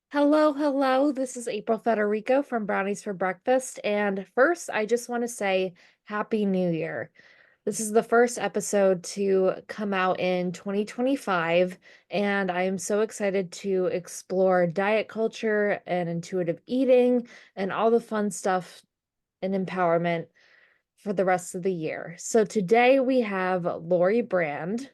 Hello, hello. This is April Federico from Brownies for Breakfast. And first, I just want to say Happy New Year. This is the first episode to come out in 2025, and I am so excited to explore diet culture and intuitive eating and all the fun stuff and empowerment for the rest of the year. So today we have Lori Brand.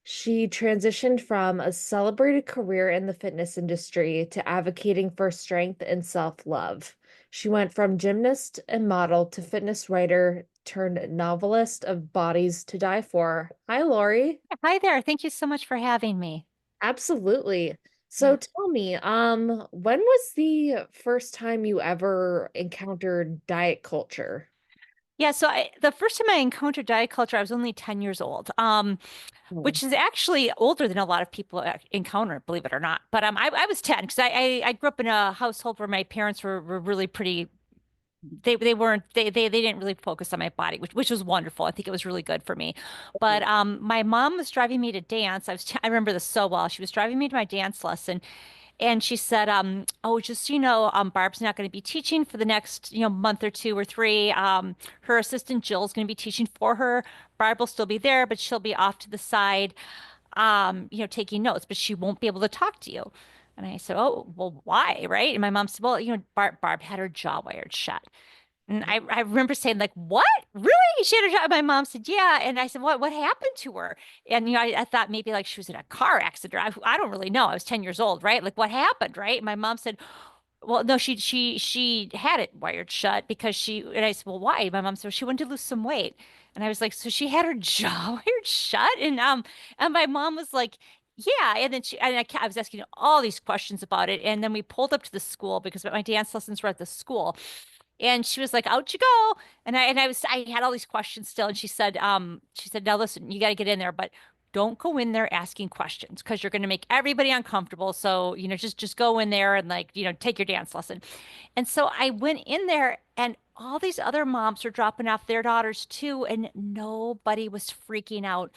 She transitioned from a celebrated career in the fitness industry to advocating for strength and self-love. She went from gymnast and model to fitness writer turned novelist of Bodies to Die For. Hi, Lori. Hi there. Thank you so much for having me. Absolutely. So Yeah. tell me, when was the first time you ever encountered diet culture? The first time I encountered diet culture, I was only 10 years old, Oh, which is actually older than a lot of people encounter, believe it or not. But I was 10 because I grew up in a household where my parents were really pretty. They weren't they didn't really focus on my body, which was wonderful. I think it was really good for me. But my mom was driving me to dance. I remember this so well. She was driving me to my dance lesson. And she said, oh, just so you know, Barb's not going to be teaching for the next, month or two or three. Her assistant Jill's going to be teaching for her. Barb will still be there, but she'll be off to the side, taking notes, but she won't be able to talk to you. And I said, oh, well, why? Right. And my mom said, well, Barb had her jaw wired shut. And I remember saying, like, what? Really? She had a job. My mom said, yeah. And I said, what happened to her? And I thought maybe like she was in a car accident. I don't really know. I was 10 years old, right? Like what happened, right? And my mom said, well, no, she had it wired shut because and I said, well, why? My mom said, well, she wanted to lose some weight. And I was like, so she had her jaw wired shut? And my mom was like, yeah. And then I was asking all these questions about it. And then we pulled up to the school because my dance lessons were at the school. And she was like, "Out you go!" I had all these questions still, and she said, "Now listen, you got to get in there, but don't go in there asking questions because you're going to make everybody uncomfortable. So just go in there and like take your dance lesson." And so I went in there, and all these other moms were dropping off their daughters too, and nobody was freaking out.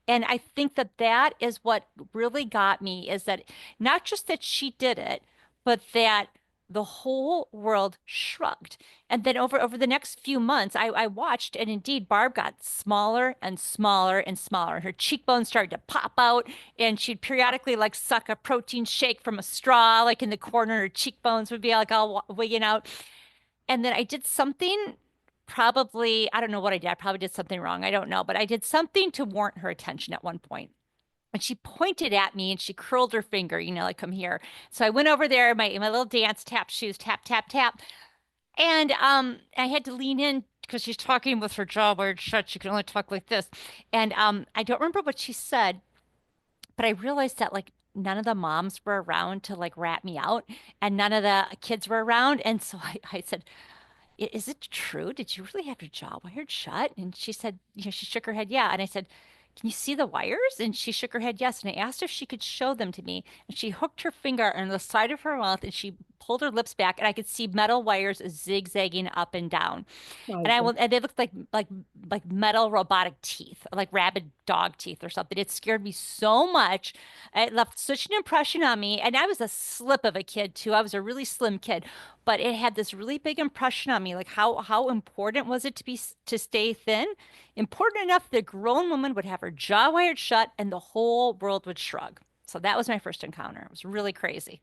And I think that that is what really got me is that not just that she did it, but that the whole world shrugged. And then over the next few months, I watched, and indeed, Barb got smaller and smaller and smaller. And her cheekbones started to pop out, and she'd periodically like suck a protein shake from a straw, like in the corner. Her cheekbones would be like all wigging out. And then I did something, probably, I don't know what I did. I probably did something wrong. I don't know, but I did something to warrant her attention at one point. And she pointed at me and she curled her finger, like come here. So I went over there, my little dance tap shoes, tap, tap, tap. And I had to lean in because she's talking with her jaw wired shut. She can only talk like this. And I don't remember what she said, but I realized that like none of the moms were around to like rat me out, and none of the kids were around. And so I said, Is it true? Did you really have your jaw wired shut?" And she said, she shook her head, yeah. And I said, "Can you see the wires?" And she shook her head, yes. And I asked if she could show them to me. And she hooked her finger on the side of her mouth and she pulled her lips back, and I could see metal wires zigzagging up and down. my And God. and they looked like metal robotic teeth, like rabid dog teeth or something. It scared me so much. It left such an impression on me. And I was a slip of a kid too. I was a really slim kid, but it had this really big impression on me. Like how important was it to stay thin? Important enough that a grown woman would have her jaw wired shut and the whole world would shrug. So that was my first encounter. It was really crazy.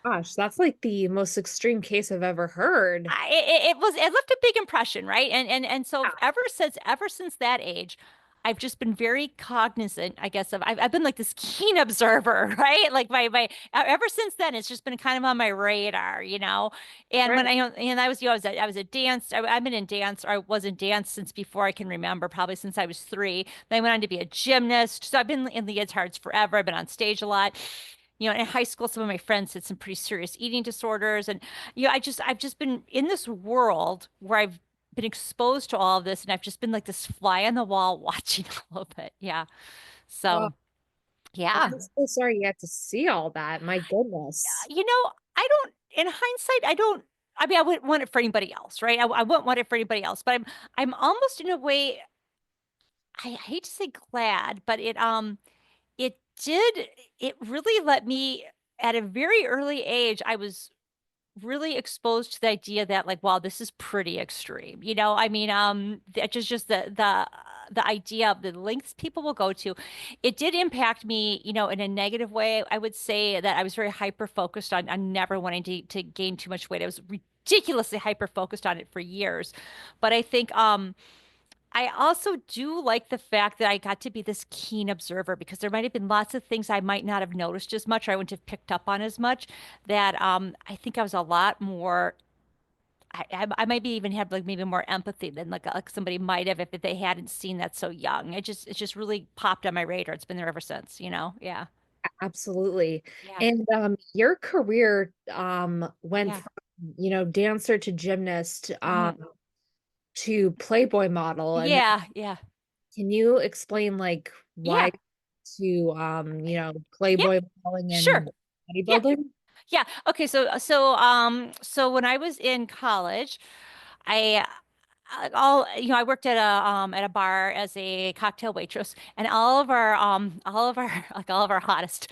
Gosh, that's like the most extreme case I've ever heard. It left a big impression, right? And so ever since that age, I've just been very cognizant, I guess, I've been like this keen observer, right? Like ever since then, it's just been kind of on my radar. And Right. and I was a dance. I've been in dance, or I was in dance since before I can remember, probably since I was 3. Then I went on to be a gymnast. So I've been in the leotards forever. I've been on stage a lot. In high school, some of my friends had some pretty serious eating disorders. And, I've just been in this world where I've been exposed to all of this. And I've just been like this fly on the wall watching all of it. Yeah. Well, So, yeah. I'm so sorry you had to see all that. My goodness. I don't, in hindsight, I mean, I wouldn't want it for anybody else, right? I wouldn't want it for anybody else, but I'm almost in a way, I hate to say glad, but it did, it really let me. at a very early age, I was really exposed to the idea that like, wow, this is pretty extreme. I mean, just the idea of the lengths people will go to. It did impact me, in a negative way. I would say that I was very hyper focused on never wanting to gain too much weight. I was ridiculously hyper focused on it for years. But I think I also do like the fact that I got to be this keen observer because there might have been lots of things I might not have noticed as much or I wouldn't have picked up on as much that I think I was a lot more I might be even have like maybe more empathy than like somebody might have if they hadn't seen that so young. It just really popped on my radar. It's been there ever since, you know? Yeah. Absolutely. Yeah. And your career went Yeah. from, dancer to gymnast Hmm. to Playboy model. And Yeah. Yeah. can you explain like Yeah. why to Yeah. Playboy modeling Sure. and Yeah. bodybuilding? Yeah. Okay. So when I was in college, I I worked at a bar as a cocktail waitress, and all of our hottest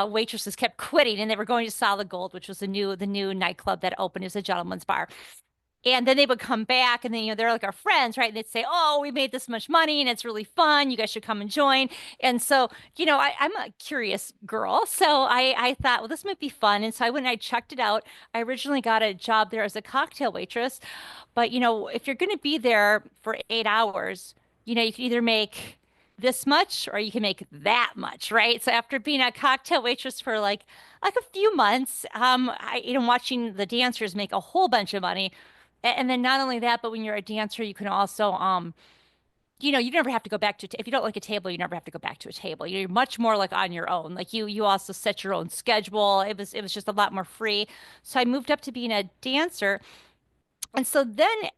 waitresses kept quitting, and they were going to Solid Gold, which was the new nightclub that opened as a gentleman's bar. And then they would come back and then, they're like our friends, right? And they'd say, oh, we made this much money and it's really fun. You guys should come and join. And so, I'm a curious girl. So I thought, well, this might be fun. And so I went and I checked it out. I originally got a job there as a cocktail waitress. But, if you're going to be there for 8 hours, you can either make this much or you can make that much, right? So after being a cocktail waitress for like a few months, watching the dancers make a whole bunch of money. And then not only that, but when you're a dancer, you can also, you never have to go back to, if you don't like a table, you never have to go back to a table. You're much more like on your own. Like you also set your own schedule. It was just a lot more free. So I moved up to being a dancer. And so then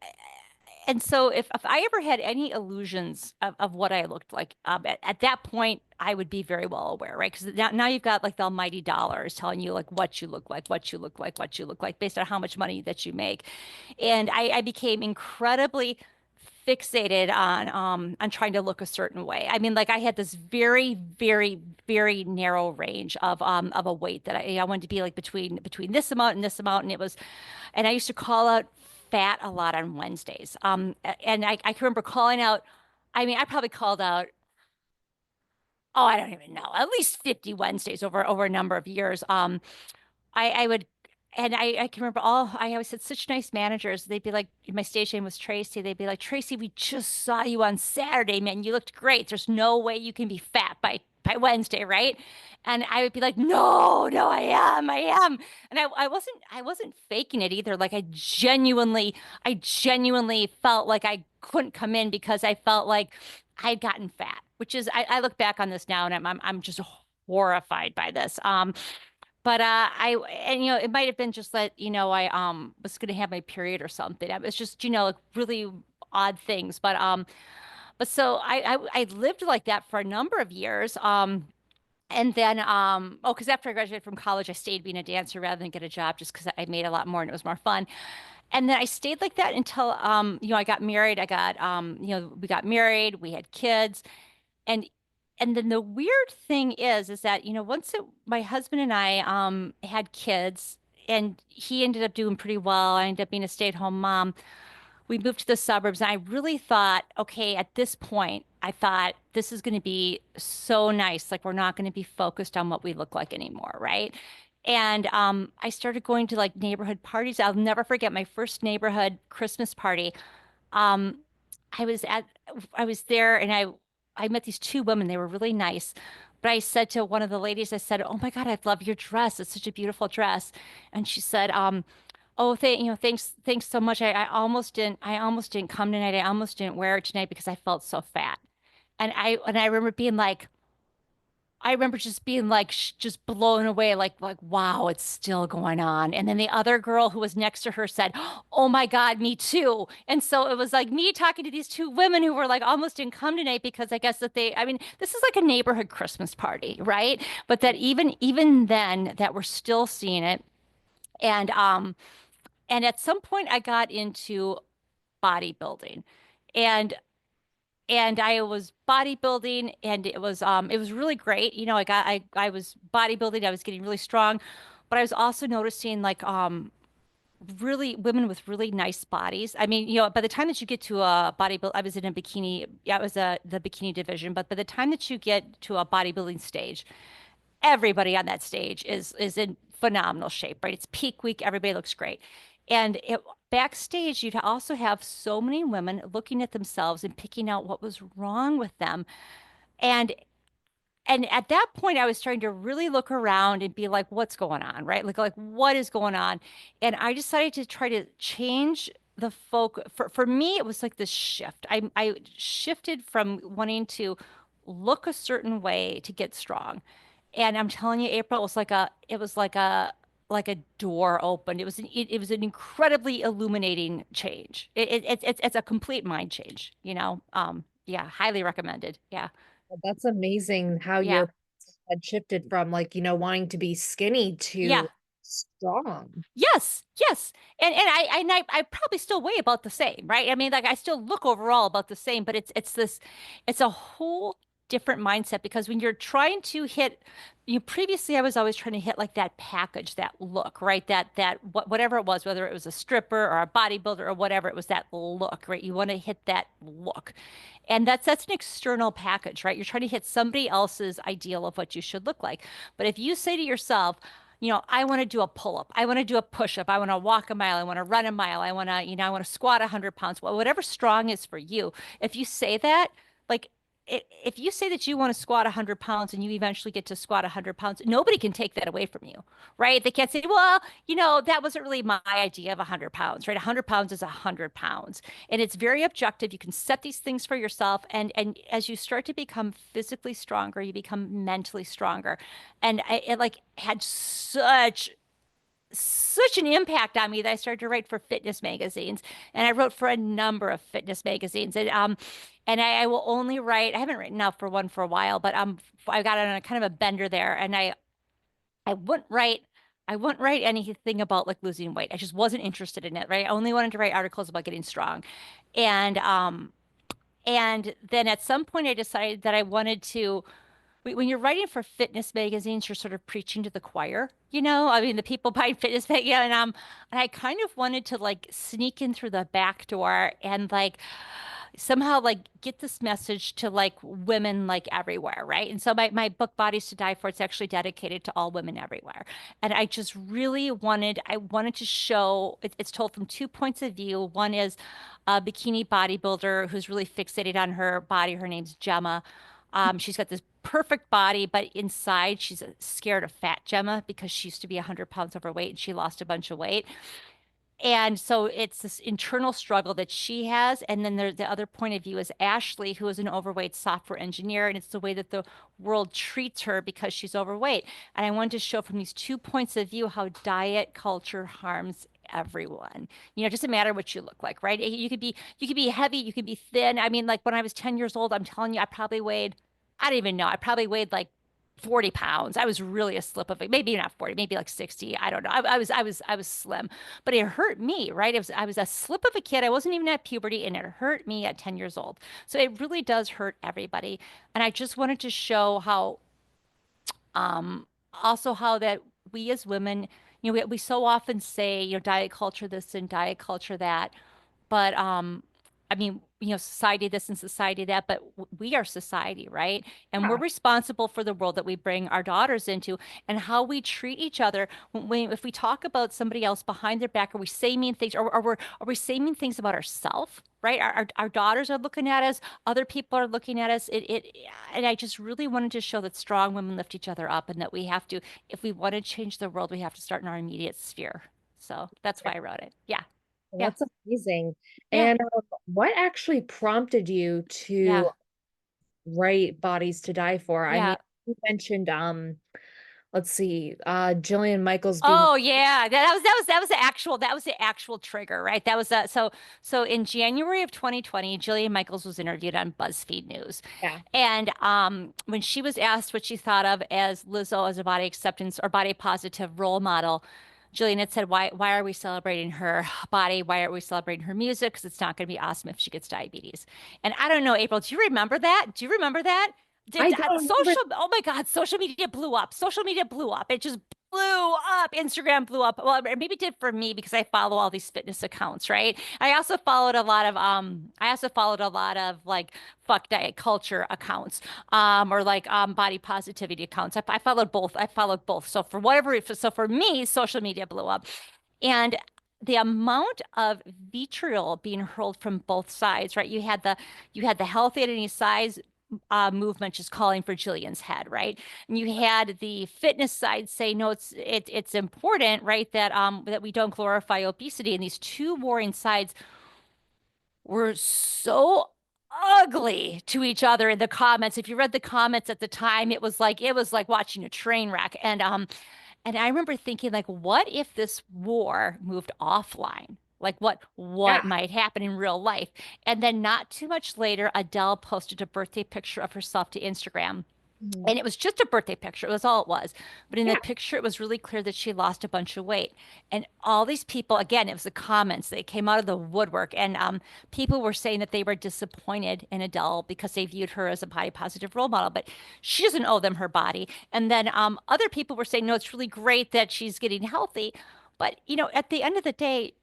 and so if I ever had any illusions of what I looked like, at that point, I would be very well aware, right? Because now you've got like the almighty dollars telling you like what you look like, what you look like, what you look like, based on how much money that you make. And I became incredibly fixated on trying to look a certain way. I mean, like I had this very, very, very narrow range of a weight that I wanted to be like between this amount and this amount, and I used to call out fat a lot on Wednesdays. And I can remember calling out, I mean, I probably called out, oh, I don't even know, at least 50 Wednesdays over a number of years. I would, and I can remember I always had such nice managers. They'd be like, my stage name was Tracy. They'd be like, Tracy, we just saw you on Saturday, man. You looked great. There's no way you can be fat by Wednesday, right? And I would be like, no, no, I am. And I wasn't faking it either. Like I genuinely felt like I couldn't come in because I felt like I'd gotten fat, which is, I look back on this now and I'm just horrified by this. But it might have been just that, I was gonna have my period or something. It was just, like really odd things. But so I lived like that for a number of years. And then because after I graduated from college, I stayed being a dancer rather than get a job just because I made a lot more and it was more fun. And then I stayed like that until I got married. We got married, we had kids. And and then the weird thing is that, my husband and I had kids and he ended up doing pretty well. I ended up being a stay-at-home mom. We moved to the suburbs and I really thought, okay, at this point, I thought this is going to be so nice. Like we're not going to be focused on what we look like anymore, right? And I started going to like neighborhood parties. I'll never forget my first neighborhood Christmas party. Um, I was at I was there and I met these two women. They were really nice. But I said to one of the ladies, I said, "Oh my God, I love your dress. It's such a beautiful dress." And she said, "Oh, thanks so much. I almost didn't come tonight. I almost didn't wear it tonight because I felt so fat." And I remember being like, I remember just being like just blown away, like wow, it's still going on. And then the other girl who was next to her said, "Oh my God, me too." And so it was like me talking to these two women who were like almost didn't come tonight because I guess I mean, this is like a neighborhood Christmas party, right? But that even then that we're still seeing it. And and at some point I got into bodybuilding. And and I was bodybuilding, and it was really great. I was bodybuilding, I was getting really strong, but I was also noticing like really women with really nice bodies. I mean, by the time that you get to a bodybuild, I was in a bikini, yeah, I was the bikini division, but by the time that you get to a bodybuilding stage, everybody on that stage is in phenomenal shape, right? It's peak week, everybody looks great. And backstage, you'd also have so many women looking at themselves and picking out what was wrong with them. And and at that point, I was starting to really look around and be like, what's going on, right? Like what is going on? And I decided to try to change the folk. For me, it was like this shift. I shifted from wanting to look a certain way to get strong. And I'm telling you, April, it was like a door opened. It was an incredibly illuminating change. It's a complete mind change, you know? Yeah, highly recommended. Yeah. That's amazing how Yeah. your had shifted from like, wanting to be skinny Yeah. to strong. Yes, yes. I probably still weigh about the same, right? I mean, like I still look overall about the same, but it's a whole different mindset because when you're trying to hit, previously I was always trying to hit like that package, that look, right? Whatever it was, whether it was a stripper or a bodybuilder or whatever, it was that look, right? You want to hit that look. And that's an external package, right? You're trying to hit somebody else's ideal of what you should look like. But if you say to yourself, I want to do a pull up. I want to do a push up. I want to walk a mile. I want to run a mile. I want to squat 100 pounds. Whatever strong is for you. If you say that, like, if you say that you want to squat 100 pounds and you eventually get to squat 100 pounds, nobody can take that away from you, right? They can't say, well, that wasn't really my idea of 100 pounds, right? 100 pounds is 100 pounds. And it's very objective. You can set these things for yourself. And as you start to become physically stronger, you become mentally stronger. And it like had such an impact on me that I started to write for fitness magazines, and I wrote for a number of fitness magazines, and I will only write. I haven't written now for one for a while, but I got on a kind of a bender there, and I wouldn't write. I wouldn't write anything about like losing weight. I just wasn't interested in it, right? I only wanted to write articles about getting strong, and then at some point I decided that I wanted to when you're writing for fitness magazines, you're sort of preaching to the choir, you know? I mean, the people buying fitness mag, yeah, and I kind of wanted to like sneak in through the back door and like somehow like get this message to like women like everywhere, right? And so my book Bodies to Die For, it's actually dedicated to all women everywhere. And I just really I wanted to show it's told from two points of view. One is a bikini bodybuilder who's really fixated on her body. Her name's Gemma. She's got this perfect body, but inside she's scared of fat Gemma because she used to be 100 pounds overweight and she lost a bunch of weight. And so it's this internal struggle that she has. And then the other point of view is Ashley, who is an overweight software engineer. And it's the way that the world treats her because she's overweight. And I wanted to show from these two points of view how diet culture harms everyone. It doesn't matter what you look like, right? You could be heavy, you could be thin. I mean, like when I was 10 years old, I'm telling you, I don't even know. I probably weighed like 40 pounds. I was really a slip of it. Maybe not 40, maybe like 60. I don't know. I was slim, but it hurt me, right? I was a slip of a kid. I wasn't even at puberty and it hurt me at 10 years old. So it really does hurt everybody. And I just wanted to show how, um, also how that we as women, we so often say, diet culture this and diet culture that. But I mean, society this and society that, but we are society, right? And we're Yeah. responsible for the world that we bring our daughters into and how we treat each other. If we talk about somebody else behind their back, or we say mean things, are we saying mean things about ourselves? Right? Our daughters are looking at us, other people are looking at us. And I just really wanted to show that strong women lift each other up and that we have to, if we want to change the world, we have to start in our immediate sphere. So that's why I wrote it. Yeah. Well, Yeah. that's amazing. Yeah. And what actually prompted you Yeah. to write Bodies to Die For? I Yeah. mean, you mentioned let's see, Jillian Michaels being Oh yeah, that was the actual trigger, right? That was so in January of 2020, Jillian Michaels was interviewed on BuzzFeed News, yeah. and when she was asked what she thought of as Lizzo as a body acceptance or body positive role model, Jillian had said, why are we celebrating her body? Why are we celebrating her music? Because it's not going to be awesome if she gets diabetes. And I don't know, April, do you remember that? Do you remember that? I don't remember. Oh my God, social media blew up. Social media blew up. It just blew up. Instagram blew up. Well, maybe it did for me because I follow all these fitness accounts, right? I also followed a lot of like fuck diet culture accounts, or like body positivity accounts. I followed both. I followed both. So for whatever, so for me, social media blew up. And the amount of vitriol being hurled from both sides, right? You had the healthy at any size movement just calling for Jillian's head, right? And you had the fitness side say, no, it's important, right, that we don't glorify obesity. And these two warring sides were so ugly to each other in the comments. If you read the comments at the time, it was like watching a train wreck. And I remember thinking, like, what if this war moved offline? Like what Yeah. might happen in real life? And then not too much later, Adele posted a birthday picture of herself to Instagram. Mhm. And it was just a birthday picture. It was all it was. But in the Yeah. picture, it was really clear that she lost a bunch of weight. And all these people, again, it was the comments. They came out of the woodwork. And people were saying that they were disappointed in Adele because they viewed her as a body positive role model. But she doesn't owe them her body. And then other people were saying, no, it's really great that she's getting healthy. But, at the end of the day,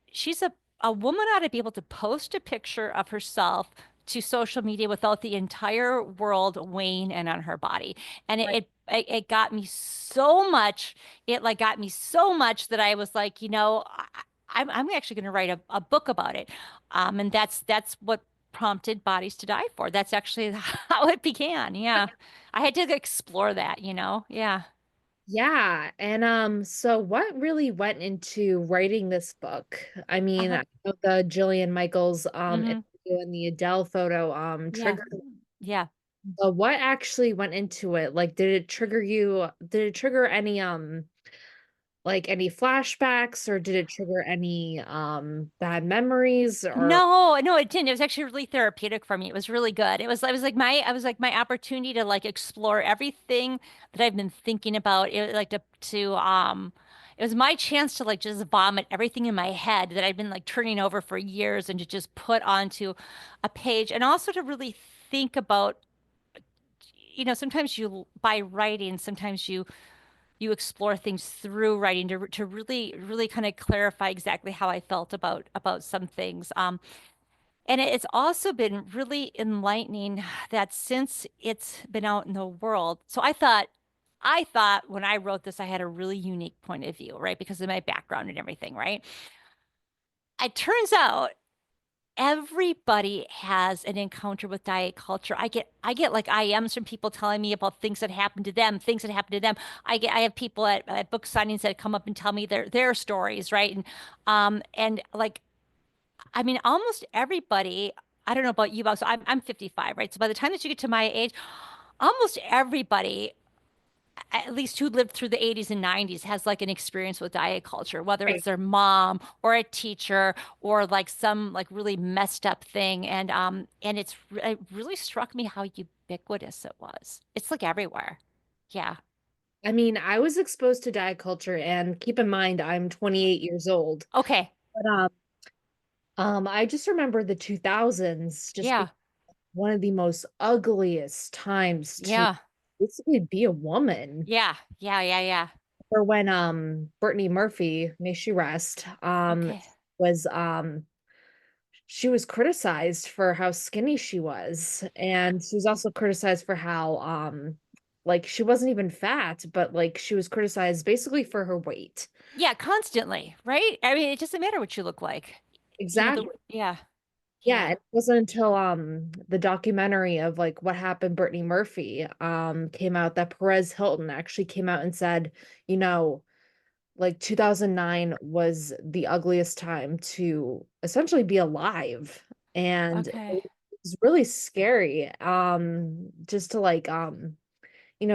a woman ought to be able to post a picture of herself to social media without the entire world weighing in on her body. And Right. it got me so much. It like got me so much that I was like, I'm actually going to write a book about it. And that's what prompted Bodies to Die for. That's actually how it began. Yeah. I had to explore that, Yeah. Yeah. And so what really went into writing this book? I mean, Uh-huh. I know the Jillian Michaels Hmm. interview and the Adele photo Yeah. triggered, Yeah. but what actually went into it? Like, did it trigger any like any flashbacks, or did it trigger any bad memories, or No, no, it didn't. It was actually really therapeutic for me. It was really good. I was like my opportunity to like explore everything that I've been thinking about. It was my chance to like just vomit everything in my head that I've been like turning over for years and to just put onto a page and also to really think about, sometimes by writing, sometimes you explore things through writing to really really kind of clarify exactly how I felt about some things. And it's also been really enlightening that since it's been out in the world. So I thought when I wrote this, I had a really unique point of view, right? Because of my background and everything, right? It turns out everybody has an encounter with diet culture. I get like IMs from people telling me about things that happened to them, things that happened to them. I have people at book signings that come up and tell me their stories, right? And like I mean, almost everybody, I don't know about you, but so I'm 55, right? So by the time that you get to my age, almost everybody, at least who lived through the 80s and 90s, has like an experience with diet culture, whether right. it's their mom or a teacher or like some like really messed up thing. And it really struck me how ubiquitous it was. It's like everywhere. Yeah. I mean, I was exposed to diet culture, and keep in mind I'm 28 years old. Okay. But I just remember the 2000s just being Yeah. one of the most ugliest times to Yeah. basically be a woman. Yeah. Yeah. Yeah. Yeah. Or when Brittany Murphy, may she rest, Okay. was she was criticized for how skinny she was, and she was also criticized for how like she wasn't even fat, but like she was criticized basically for her weight. Yeah, constantly, right? I mean, it doesn't matter what you look like. Exactly. Yeah, Yeah, yeah, it wasn't until the documentary of like what happened Brittany Murphy came out that Perez Hilton actually came out and said, you know, like 2009 was the ugliest time to essentially be alive, and it okay. was really scary just to like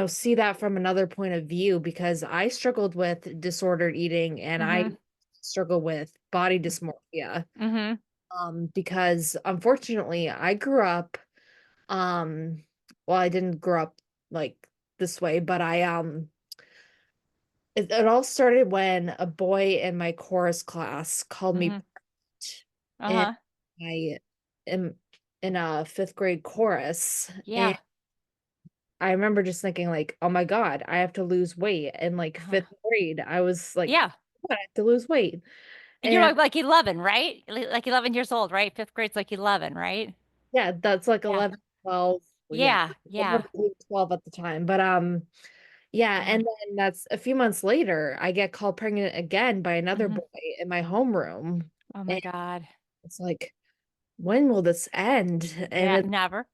see that from another point of view, because I struggled with disordered eating and I Mm-hmm. struggle with body dysmorphia, Mm-hmm. because unfortunately I grew up well, I didn't grow up like this way, but it all started when a boy in my chorus class called me Hmm. and Uh-huh. I am in a fifth grade chorus. And Yeah. I remember just thinking like, oh my God, I have to lose weight. In like Uh-huh. fifth grade, I was like, Yeah. I have to lose weight. And you're And like 11, right? Like 11 years old, right? Fifth grade's like 11, right? yeah, that's like Yeah. 11, 12. Well, yeah, Yeah. I Yeah. wasn't even 12 at the time. But yeah, Uh-huh. and then that's a few months later, I get called pregnant again by another Hmm. boy in my homeroom. Oh my And God. it's like, when will this end? And Yeah. it Never.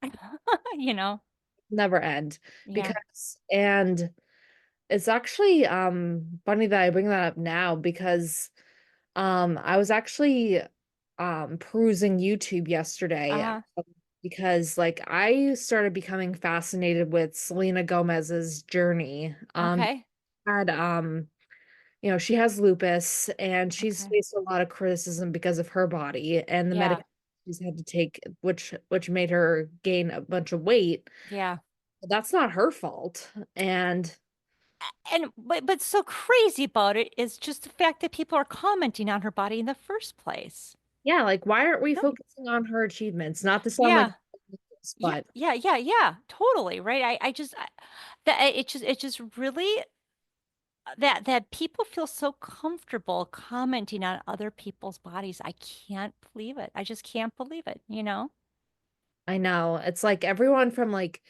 You know? never end Yeah. because and it's actually funny that I bring that up now because I was actually perusing YouTube yesterday Uh-huh. because like I started becoming fascinated with Selena Gomez's journey. Okay. Had she has lupus and she's Okay. faced a lot of criticism because of her body and the Yeah. medication she's had to take, which made her gain a bunch of weight. Yeah. That's not her fault. And And but so crazy about it is just the fact that people are commenting on her body in the first place. yeah, like why aren't we No. focusing on her achievements? Not to sound like Yeah. this, Yeah. but Yeah. Yeah. Yeah. Totally. Right. That it just really that people feel so comfortable commenting on other people's bodies. I can't believe it. I just can't believe it, you know? I know it's like everyone from like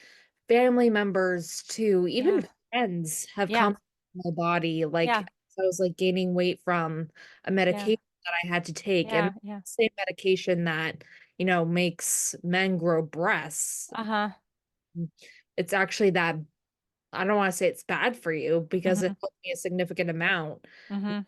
family members to even Yeah. friends have Yeah. come to my body. Like Yeah. I was like gaining weight from a Yeah. medication that I had to take, and Yeah. Yeah. same medication that makes men grow breasts. Uh-huh. It's actually that I don't want to say it's bad for you because it Hmm. helped me a significant amount. Hmm.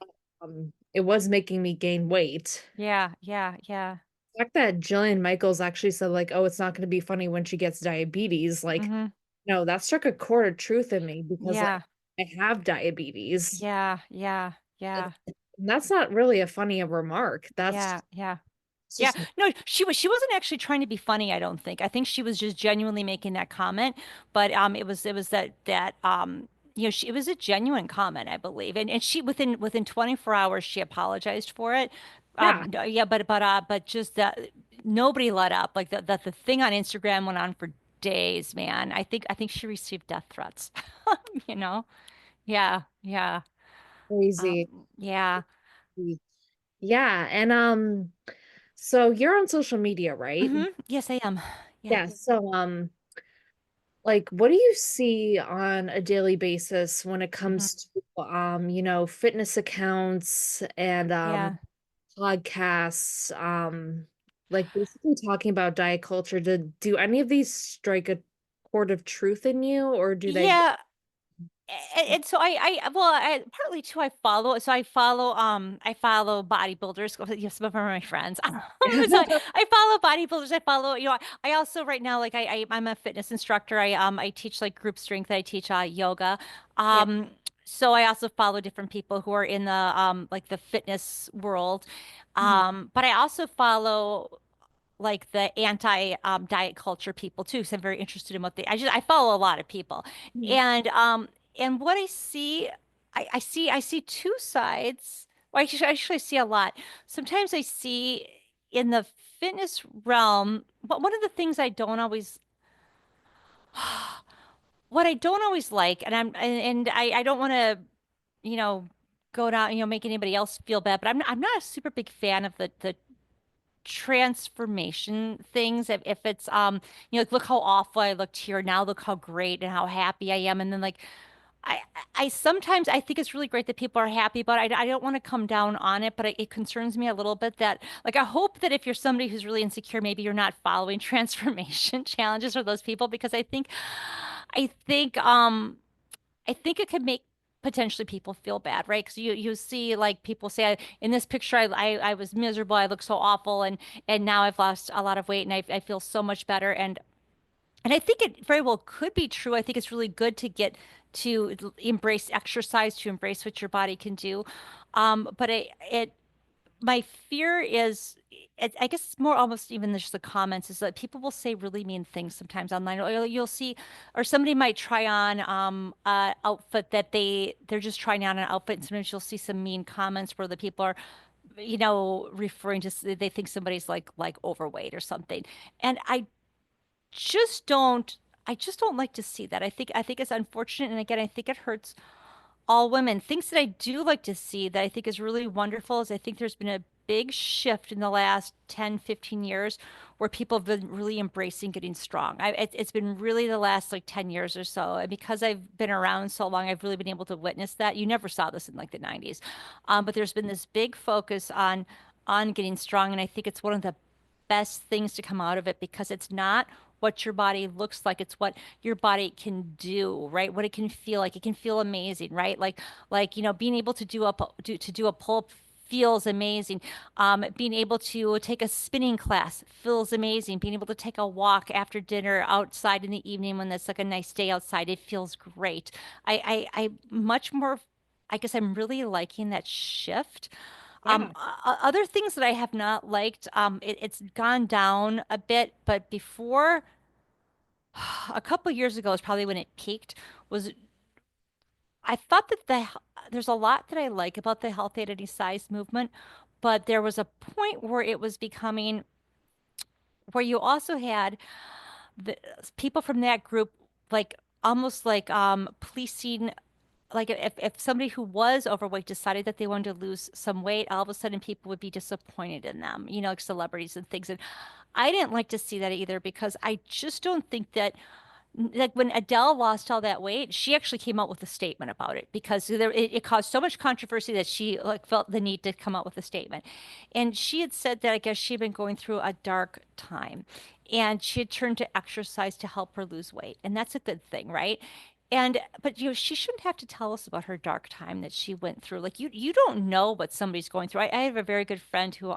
It was making me gain weight. Yeah. Yeah. Yeah. The fact that Jillian Michaels actually said like, "Oh, it's not going to be funny when she gets diabetes." Like, Hmm. no, that struck a chord of truth in me because like Yeah. I have diabetes. Yeah. Yeah. And Yeah. that's not really a funny remark. That's Yeah. Yeah. it's Yeah, just no, she wasn't actually trying to be funny, I don't think. I think she was just genuinely making that comment, but it was she it was a genuine comment, I believe. And she within 24 hours she apologized for it. yeah, No, yeah, but just that nobody let up. Like the thing on Instagram went on for days, man. I think she received death threats. You know? Yeah, yeah. crazy. Yeah. Yeah, and so you're on social media, right? Yes, I am. Yeah. Yeah, so like what do you see on a daily basis when it Hmm. comes to fitness accounts and Yeah. podcasts, like basically talking about diet culture? Do any of these strike a chord of truth in you, or do they? Yeah. And so partly too I follow bodybuilders. Yes, some of them are my friends. So I follow bodybuilders. I also right now like I'm a fitness instructor. I teach like group strength. I teach yoga. Yeah. Um so I also follow different people who are in the like the fitness world. Mhm. But I also follow like the anti diet culture people too, because I'm very interested in what I follow a lot of people. Mhm. And what I see, I see two sides. Well, actually I see a lot. Sometimes I see in the fitness realm, but one of the things I don't always what I don't always like, and I don't want to, you know, go down, make anybody else feel bad, but I'm not a super big fan of the transformation things. If it's like look how awful I looked here, now look how great and how happy I am. And then like I I sometimes I think it's really great that people are happy, but I don't want to come down on it. But it concerns me a little bit that like I hope that if you're somebody who's really insecure, maybe you're not following transformation challenges for those people, because I think I think it could make potentially people feel bad, right? Because you see like people say in this picture I was miserable, I look so awful, and now I've lost a lot of weight and I feel so much better, and I think it very well could be true. I think it's really good to get to embrace exercise, to embrace what your body can do. But it my fear is, I guess it's more almost even just the comments, is that people will say really mean things sometimes online. Or you'll see, or somebody might try on a outfit that they're just trying on an outfit, and sometimes you'll see some mean comments where the people are, referring to they think somebody's like overweight or something. And just don't I just don't like to see that. I think it's unfortunate, and again, I think it hurts all women. Things that I do like to see that I think is really wonderful is I think there's been a big shift in the last 10, 15 years where people have been really embracing getting strong. It's been really the last like 10 years or so. And because I've been around so long, I've really been able to witness that. You never saw this in like the 90s. But there's been this big focus on getting strong. And I think it's one of the best things to come out of it because it's not what your body looks like, it's what your body can do, right? What it can feel like. It can feel amazing, right? Being able to do a pull-up feels amazing. Being able to take a spinning class feels amazing. Being able to take a walk after dinner outside in the evening when it's like a nice day outside, it feels great. I much more, I guess I'm really liking that shift. Yeah. Other things that I have not liked, it's gone down a bit, but before, a couple years ago is probably when it peaked, was I thought that there's a lot that I like about the healthy at any size movement, but there was a point where it was becoming where you also had the people from that group like almost like policing, like if somebody who was overweight decided that they wanted to lose some weight, all of a sudden people would be disappointed in them, like celebrities and things. And I didn't like to see that either because I just don't think that, like when Adele lost all that weight, she actually came out with a statement about it because it caused so much controversy that she like felt the need to come out with a statement. And she had said that I guess she'd been going through a dark time and she had turned to exercise to help her lose weight. And that's a good thing, right? And but she shouldn't have to tell us about her dark time that she went through. Like you don't know what somebody's going through. I have a very good friend who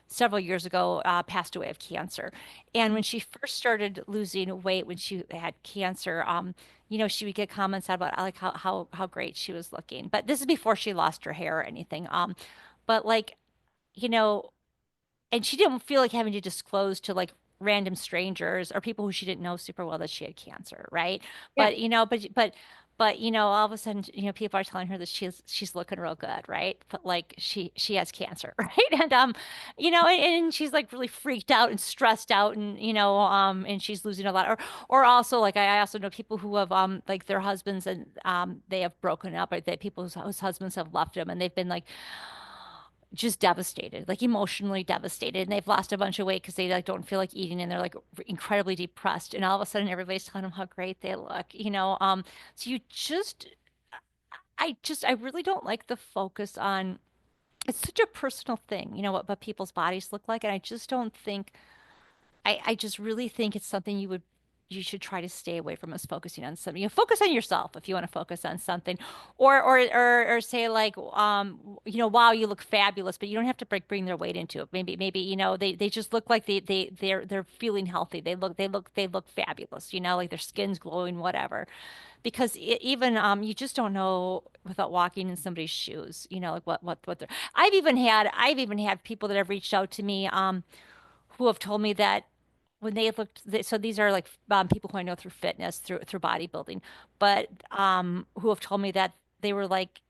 several years ago passed away of cancer. And when she first started losing weight when she had cancer, she would get comments out about like how great she was looking. But this is before she lost her hair or anything. But like, you know, and she didn't feel like having to disclose to like random strangers or people who she didn't know super well that she had cancer, right? Yeah. But all of a sudden, people are telling her that she's looking real good, right? But like she has cancer, right? And she's like really freaked out and stressed out, and she's losing a lot. Or also like I also know people who have like their husbands and they have broken up, or that people whose husbands have left them, and they've been like just devastated, like emotionally devastated, and they've lost a bunch of weight because they like don't feel like eating, and they're like incredibly depressed, and all of a sudden everybody's telling them how great they look. So I really don't like the focus on. It's such a personal thing, what people's bodies look like, and I just don't think I just really think it's something you should try to stay away from, us focusing on something. Focus on yourself if you want to focus on something, or say like, wow, you look fabulous, but you don't have to bring their weight into it. Maybe they just look like they're feeling healthy. They look fabulous. Like their skin's glowing, whatever. Because even you just don't know without walking in somebody's shoes. Like what they're. I've even had people that have reached out to me who have told me that when they looked, so these are like people who I know through fitness, through bodybuilding, but who have told me that they were like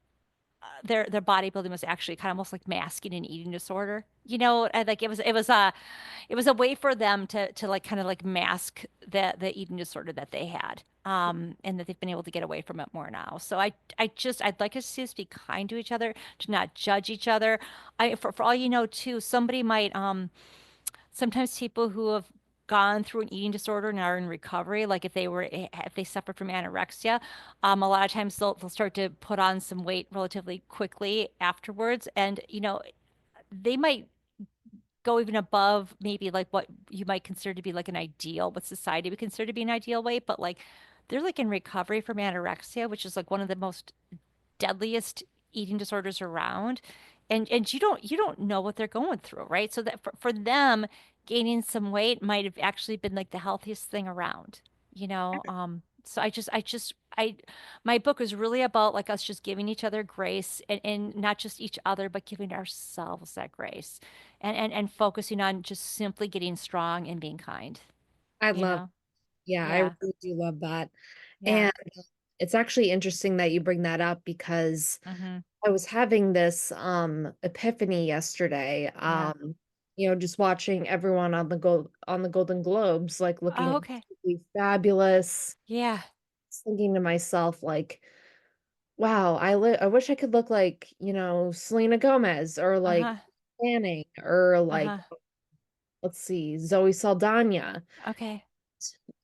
their bodybuilding was actually kind of almost like masking an eating disorder. And like it was a way for them to like kind of like mask the eating disorder that they had. And that they've been able to get away from it more now. So I'd like us to see us be kind to each other, to not judge each other. For all you know, too, somebody might sometimes people who have gone through an eating disorder and are in recovery, like if they suffer from anorexia, a lot of times they'll start to put on some weight relatively quickly afterwards, and they might go even above maybe like what you might consider to be like an ideal, what society would consider to be an ideal weight, but like they're like in recovery from anorexia, which is like one of the most deadliest eating disorders around. And you don't know what they're going through, right? So that for them, gaining some weight might have actually been like the healthiest thing around. So I just I my book is really about like us just giving each other grace and not just each other, but giving ourselves that grace and focusing on just simply getting strong and being kind, I you love, know? yeah, I Yeah. really do love that. Yeah. And it's actually interesting that you bring that up because Mm-hmm. I was having this epiphany yesterday. Yeah. Just watching everyone on the Golden Globes like Oh, looking okay. absolutely fabulous, Yeah. thinking to myself like, wow, I wish I could look like, Selena Gomez or like Uh-huh. Fanning or like, Uh-huh. let's see, Zoe Saldana. Okay.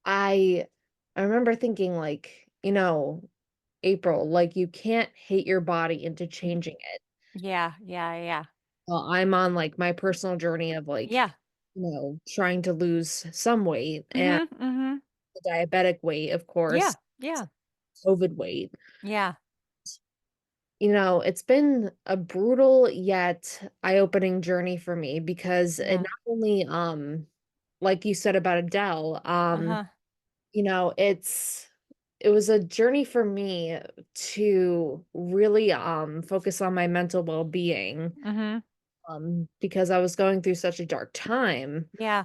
I I remember thinking like, April, like you can't hate your body into changing it. Yeah. Yeah. Yeah. Well, I'm on like my personal journey of like, Yeah. trying to lose some weight and Mm-hmm. Mm-hmm. the diabetic weight, of Yeah. course, Yeah. COVID weight. Yeah. It's been a brutal yet eye-opening journey for me because it Yeah. not only like you said about Adele, Uh-huh. it was a journey for me to really focus on my mental well-being Mm-hmm. because I was going through such a dark time, Yeah.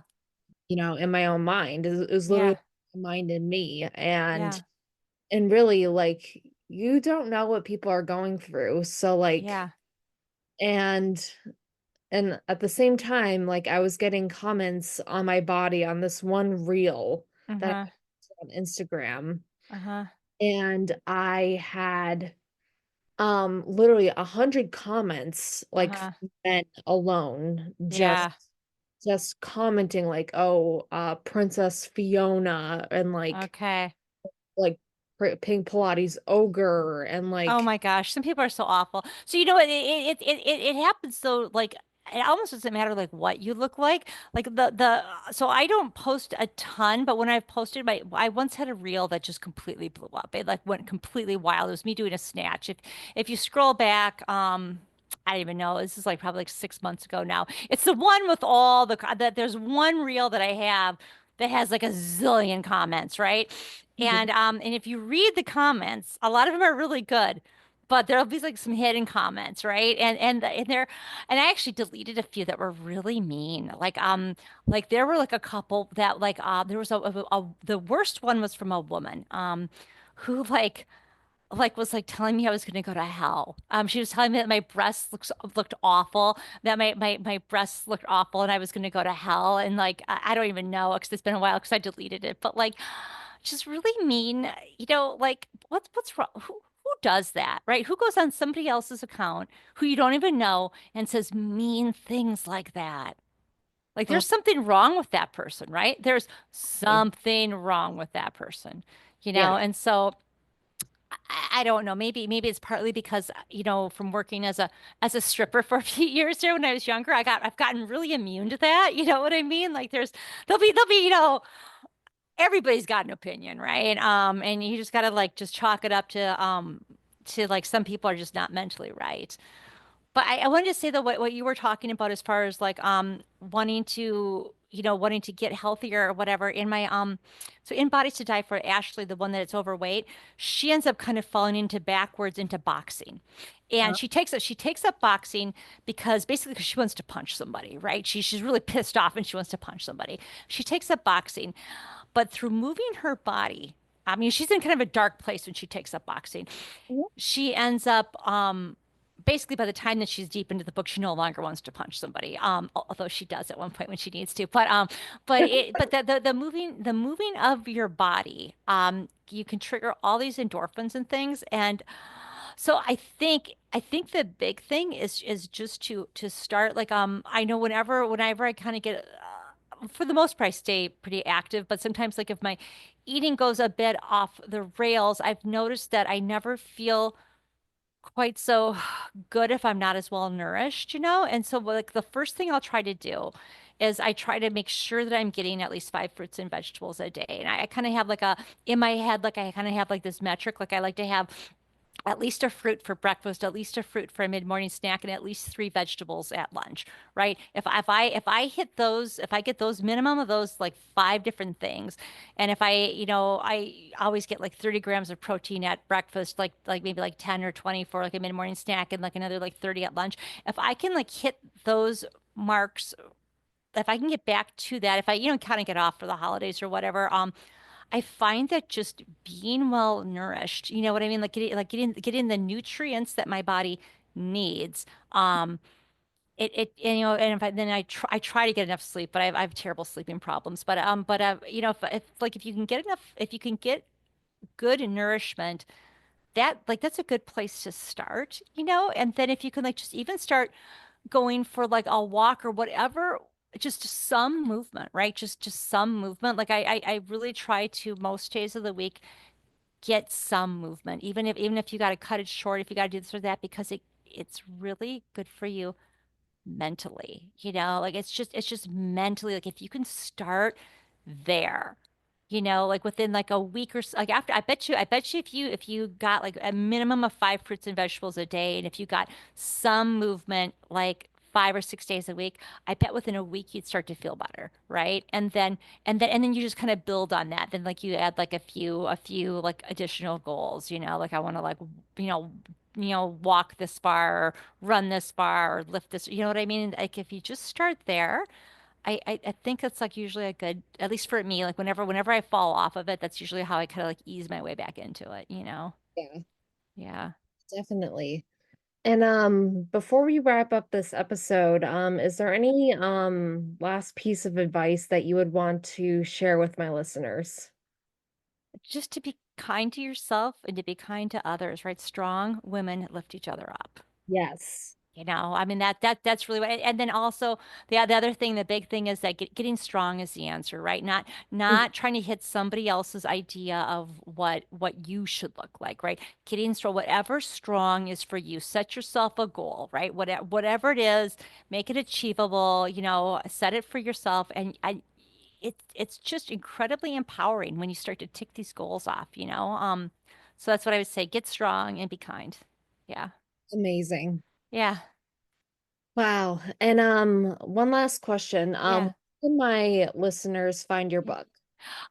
in my own mind. It was literally Yeah. my mind and me Yeah. and really like you don't know what people are going through. So like Yeah. and and at the same time, like I was getting comments on my body on this one reel that I Uh-huh. posted on Instagram. Uh-huh. And I had literally 100 comments, like Uh-huh. from men alone, just Yeah. just commenting like, oh, Princess Fiona and Okay. like Pink Pilates ogre and Oh like my gosh, some people are so awful. So you know what? It happens so like it almost doesn't matter like what you look like. Like the so I don't post a ton, but when I've posted I once had a reel that just completely blew up. It like went completely wild. It was me doing a snatch. If you scroll back, I don't even know. This is like probably like 6 months ago now. It's the one with all that there's one reel that I have that has like a zillion comments, right? And if you read the comments, a lot of them are really good, but there'll be like some hidden comments, right? And I actually deleted a few that were really mean. Like there were like a couple that there was the worst one was from a woman who like was like telling me I was going to go to hell. She was telling me that my breasts looked awful, that my breasts looked awful, and I was going to go to hell. And like I don't even know because it's been a while because I deleted it. But like, just really mean. Like what's wrong? Who does that, right? Who goes on somebody else's account who you don't even know and says mean things like that? Like oh, there's something wrong with that person, right? There's something wrong with that person, yeah. And so. I don't know. Maybe it's partly because from working as a stripper for a few years there when I was younger, I've gotten really immune to that. You know what I mean? Like there'll be everybody's got an opinion, right? And you just gotta like just chalk it up to like some people are just not mentally right. But I wanted to say though what you were talking about as far as like wanting to get healthier or whatever in my so in Bodies to Die for Ashley, the one that's overweight, she ends up kind of falling into backwards into boxing. And she takes up boxing because basically because she wants to punch somebody, right? She's really pissed off and she wants to punch somebody. She takes up boxing, but through moving her body, I mean, she's in kind of a dark place when she takes up boxing. Yeah. She ends up basically by the time that she's deep into the book, she no longer wants to punch somebody. Although she does at one point when she needs to. But the moving of your body, you can trigger all these endorphins and things. And so I think the big thing is just to start like I know whenever I kind of get for the most part I stay pretty active, but sometimes like if my eating goes a bit off the rails, I've noticed that I never feel quite so good if I'm not as well nourished, And so like the first thing I'll try to do is I try to make sure that I'm getting at least 5 fruits and vegetables a day. And I kind of have like in my head, like I kind of have like this metric, like I like to have at least a fruit for breakfast, at least a fruit for a mid-morning snack, and at least three vegetables at lunch, right? If I hit those, if I get those minimum of those like five different things, and if I always get like 30 grams of protein at breakfast, like maybe like 10 or 20 for like a mid-morning snack, and like another like 30 at lunch. If I can like hit those marks, if I can get back to that, if I kind of get off for the holidays or whatever, I find that just being well nourished, you know what I mean? Like getting the nutrients that my body needs. It and, and if I then I try to get enough sleep, but I have terrible sleeping problems. If you can get enough, if you can get good nourishment, that's a good place to start, And then if you can like just even start going for like a walk or whatever, just some movement, right? Just some movement. I really try to most days of the week get some movement, even if you got to cut it short, if you got to do this or that, because it's really good for you mentally, like it's just mentally, like if you can start there, like within like a week or so, like after, I bet you if you got like a minimum of five fruits and vegetables a day, and if you got some movement like 5 or 6 days a week, I bet within a week you'd start to feel better, right? And then you just kind of build on that. Then like you add like a few like additional goals, like I want to like, you know, walk this far, or run this far, or lift this, you know what I mean? Like if you just start there, I think it's like usually a good, at least for me, like whenever I fall off of it, that's usually how I kind of like ease my way back into it. Yeah, Yeah. definitely. And before we wrap up this episode, is there any last piece of advice that you would want to share with my listeners? Just to be kind to yourself and to be kind to others, right? Strong women lift each other up. Yes. I mean that's really what, and then also the other thing, the big thing is that getting strong is the answer, right? Not trying to hit somebody else's idea of what you should look like, right? Getting strong, whatever strong is for you. Set yourself a goal, right? Whatever it is, make it achievable, set it for yourself, and it's just incredibly empowering when you start to tick these goals off. So that's what I would say. Get strong and be kind. Yeah. Amazing. Yeah. Wow. And one last question. Yeah. Where can my listeners find your Yeah. book?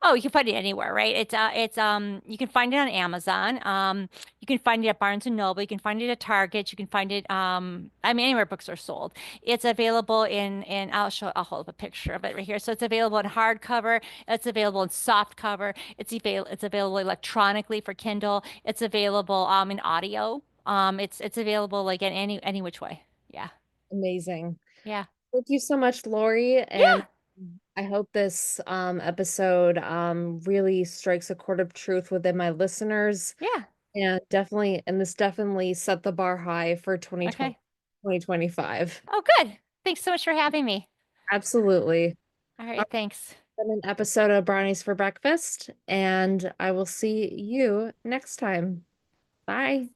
Oh, you can find it anywhere, right? You can find it on Amazon. You can find it at Barnes and Noble. You can find it at Target. You can find it, I mean, anywhere books are sold. It's available in I'll hold up a picture of it right here. So it's available in hardcover. It's available in soft cover. It's available electronically for Kindle. It's available in audio. It's available like in any which way. Yeah. Amazing. Yeah. Thank you so much, Lori. And Yeah. I hope this episode really strikes a chord of truth within my listeners. Yeah. And this definitely set the bar high for 2020, Okay. 2025. Oh, good. Thanks so much for having me. Absolutely. All All right. Thanks. right, been an episode of Brownies for Breakfast, and I will see you next time. Bye.